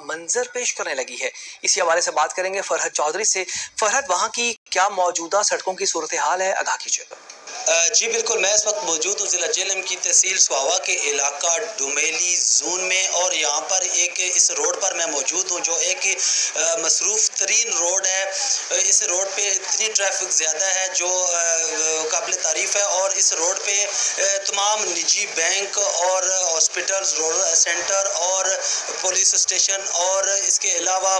मंजर पेश करने लगी है। इसी हवाले से बात करेंगे फरहद चौधरी से। फरहद, वहाँ की क्या मौजूदा सड़कों की सूरत हाल है, आगाह कीजिएगा। जी बिल्कुल, मैं इस वक्त मौजूद हूँ ज़िला जेहलम की तहसील स्वावा के इलाका डुमेली जोन में, और यहाँ पर एक इस रोड पर मैं मौजूद हूँ जो एक मसरूफ़ तरीन रोड है। इस रोड पे इतनी ट्रैफिक ज़्यादा है जो काबिल तारीफ़ है, और इस रोड पे तमाम निजी बैंक और हॉस्पिटल्स, रूरल सेंटर और पुलिस स्टेशन और इसके अलावा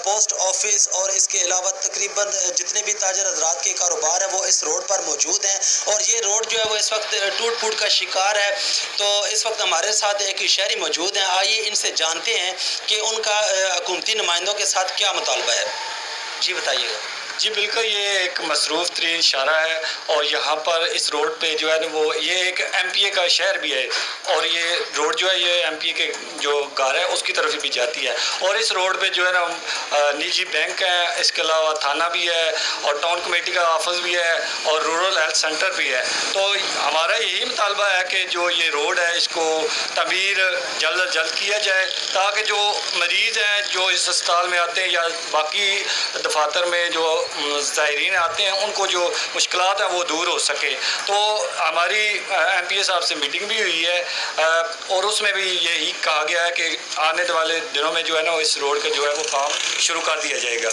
पोस्ट ऑफिस और इसके अलावा तकरीबन जितने भी ताजर हज़रात के कारोबार हैं वो इस रोड पर मौजूद हैं। और ये रोड जो है वो इस वक्त टूट फूट का शिकार है। तो इस वक्त हमारे साथ एक शहरी मौजूद हैं, आइए इनसे जानते हैं कि उनका हुकूमती नुमाइंदों के साथ क्या मुतालबा है। जी बताइएगा। जी बिल्कुल, ये एक मसरूफ़ तरीन इशारा है, और यहाँ पर इस रोड पे जो है ना वो ये एक एमपीए का शहर भी है, और ये रोड जो है ये एमपीए के जो घर है उसकी तरफ भी जाती है। और इस रोड पे जो है ना निजी बैंक है, इसके अलावा थाना भी है, और टाउन कमेटी का ऑफिस भी है, और रूरल हेल्थ सेंटर भी है। तो हमारा यही मुतालबा है कि जो ये रोड है इसको तमीर जल्द अज जल्द किया जाए, ताकि जो मरीज़ हैं जो इस अस्पताल में आते हैं या बाकी दफातर में जो ज़ायरीन आते हैं उनको जो मुश्किलात हैं वो दूर हो सके। तो हमारी एमपीए साहब से मीटिंग भी हुई है, और उसमें भी यही कहा गया है कि आने वाले दिनों में जो है ना इस रोड का जो है वो काम शुरू कर दिया जाएगा।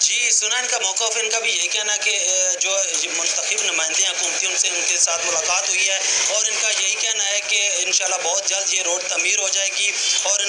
जी सुना इनका मौक़िफ़, इनका भी यही कहना कि जो मुंतखब नुमाइंदे हुकूमती उनसे उनके साथ मुलाकात हुई है, और इनका यही कहना है कि इंशाल्लाह बहुत जल्द ये रोड तमीर हो जाएगी और